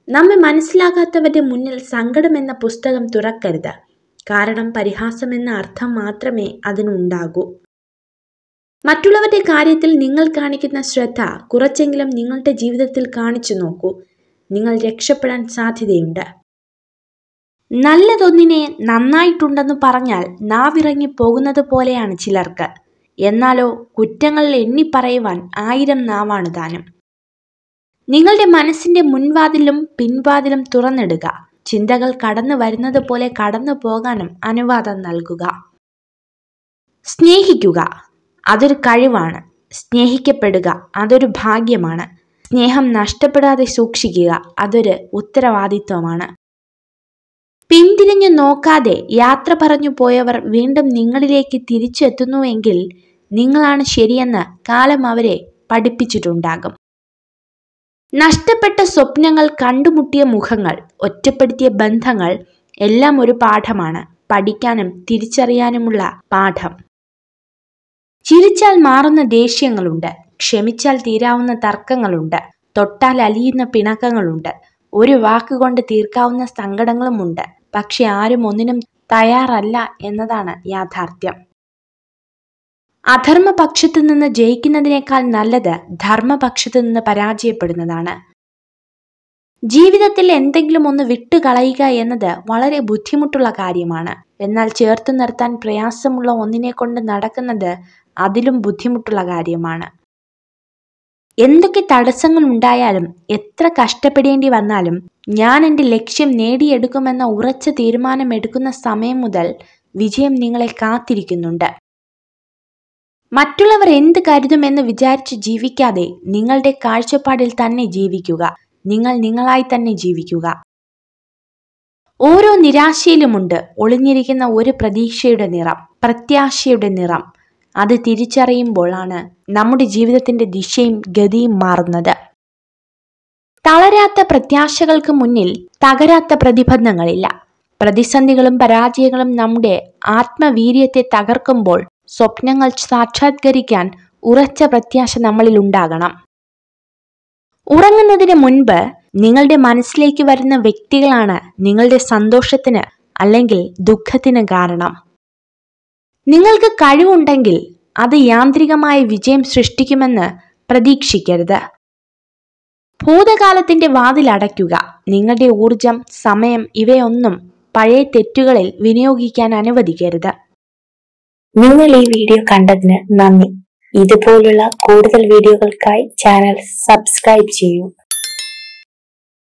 നമ്മെ മനസ്സിലാകാത്തവരുടെ മുന്നിൽ സങ്കടം എന്ന പുസ്തകം തുറക്കരുത്. കാരണം പരിഹാസം എന്ന അർത്ഥം മാത്രമേ അതിനുണ്ടാകൂ. മറ്റുള്ളവരുടെ കാര്യത്തിൽ നിങ്ങൾ കാണിക്കുന്ന ശ്രദ്ധ കുറച്ചെങ്കിലും നിങ്ങളുടെ ജീവിതത്തിൽ കാണിച്ചു നോക്കൂ. നിങ്ങൾ രക്ഷപ്പെടാൻ സാധ്യതയുണ്ട്. നല്ലതൊന്നിനെ നന്നായിട്ടുണ്ടെന്ന് പറഞ്ഞാൽ നാവിറങ്ങി പോകുന്നത് പോലെയാണ് ചിലർക്ക്. എന്നാലോ കുറ്റങ്ങൾ എണ്ണിപ്പറയുവാൻ 1000 നാവാണ് താനും. നിങ്ങളുടെ മനസ്സിന്റെ മുൻവാതിലും പിൻവാതിലും തുറന്നിടുക. ചിന്തകൾ കടന്നു വരുന്നത് പോലെ കടന്നു പോകാനും അനുവാദം നൽകുക. സ്നേഹിക്കുക, അതൊരു കഴിവാണ്. സ്നേഹിക്കപ്പെടുക, അതൊരു ഭാഗ്യമാണ്. സ്നേഹം നഷ്ടപ്പെടാതെ സൂക്ഷിക്കുക, അതൊരു ഉത്തരവാദിത്വമാണ്. പിന്തിരിഞ്ഞു നോക്കാതെ യാത്ര പറഞ്ഞു പോയവർ വീണ്ടും നിങ്ങളിലേക്ക് തിരിച്ചെത്തുന്നുവെങ്കിൽ നിങ്ങളാണ് ശരിയെന്ന് കാലം അവരെ പഠിപ്പിച്ചിട്ടുണ്ടാകും. നഷ്ടപ്പെട്ട സ്വപ്നങ്ങൾ, കണ്ടുമുട്ടിയ മുഖങ്ങൾ, ഒറ്റപ്പെടുത്തിയ ബന്ധങ്ങൾ എല്ലാം ഒരു പാഠമാണ്. പഠിക്കാനും തിരിച്ചറിയാനുമുള്ള പാഠം. ചിരിച്ചാൽ മാറുന്ന ദേഷ്യങ്ങളുണ്ട്. ക്ഷമിച്ചാൽ തീരാവുന്ന തർക്കങ്ങളുണ്ട്. തൊട്ടാൽ അലിയുന്ന പിണക്കങ്ങളുണ്ട്. ഒരു വാക്കുകൊണ്ട് തീർക്കാവുന്ന സങ്കടങ്ങളുമുണ്ട്. പക്ഷെ ആരും ഒന്നിനും തയ്യാറല്ല എന്നതാണ് യാഥാർത്ഥ്യം. അധർമ്മപക്ഷത്തു നിന്ന് ജയിക്കുന്നതിനേക്കാൾ നല്ലത് ധർമ്മപക്ഷത്തു നിന്ന് പരാജയപ്പെടുന്നതാണ്. ജീവിതത്തിൽ എന്തെങ്കിലും ഒന്ന് വിട്ടുകളയുക എന്നത് വളരെ ബുദ്ധിമുട്ടുള്ള കാര്യമാണ്. എന്നാൽ ചേർത്ത് നിർത്താൻ പ്രയാസമുള്ള ഒന്നിനെ കൊണ്ട് നടക്കുന്നത് അതിലും ബുദ്ധിമുട്ടുള്ള കാര്യമാണ്. എന്തൊക്കെ തടസ്സങ്ങൾ ഉണ്ടായാലും എത്ര കഷ്ടപ്പെടേണ്ടി വന്നാലും ഞാൻ എൻ്റെ ലക്ഷ്യം നേടിയെടുക്കുമെന്ന ഉറച്ച തീരുമാനമെടുക്കുന്ന സമയം മുതൽ വിജയം നിങ്ങളെ കാത്തിരിക്കുന്നുണ്ട്. മറ്റുള്ളവർ എന്ത് കരുതുമെന്ന് വിചാരിച്ച് ജീവിക്കാതെ നിങ്ങളുടെ കാഴ്ചപ്പാടിൽ തന്നെ ജീവിക്കുക. നിങ്ങൾ നിങ്ങളായി തന്നെ ജീവിക്കുക. ഓരോ നിരാശയിലുമുണ്ട് ഒളിഞ്ഞിരിക്കുന്ന ഒരു പ്രതീക്ഷയുടെ നിറം, പ്രത്യാശയുടെ നിറം. അത് തിരിച്ചറിയുമ്പോഴാണ് നമ്മുടെ ജീവിതത്തിന്റെ ദിശയും ഗതിയും മാറുന്നത്. തളരാത്ത പ്രത്യാശകൾക്ക് മുന്നിൽ തകരാത്ത പ്രതിബന്ധങ്ങളില്ല. പ്രതിസന്ധികളും പരാജയങ്ങളും നമ്മുടെ ആത്മവീര്യത്തെ തകർക്കുമ്പോൾ സ്വപ്നങ്ങൾ സാക്ഷാത്കരിക്കാൻ ഉറച്ച പ്രത്യാശ നമ്മളിൽ ഉണ്ടാകണം. ഉറങ്ങുന്നതിന് മുൻപ് നിങ്ങളുടെ മനസ്സിലേക്ക് വരുന്ന വ്യക്തികളാണ് നിങ്ങളുടെ സന്തോഷത്തിന് അല്ലെങ്കിൽ ദുഃഖത്തിന് കാരണം. നിങ്ങൾക്ക് കഴിവുണ്ടെങ്കിൽ അത് യാന്ത്രികമായ വിജയം സൃഷ്ടിക്കുമെന്ന് പ്രതീക്ഷിക്കരുത്. ഭൂതകാലത്തിന്റെ വാതിൽ അടയ്ക്കുക. നിങ്ങളുടെ ഊർജം, സമയം ഇവയൊന്നും പഴയ തെറ്റുകളിൽ വിനിയോഗിക്കാൻ അനുവദിക്കരുത്. നിങ്ങൾ ഈ വീഡിയോ കണ്ടതിന് നന്ദി. ഇതുപോലുള്ള കൂടുതൽ വീഡിയോകൾക്കായി ചാനൽ സബ്സ്ക്രൈബ് ചെയ്യൂ.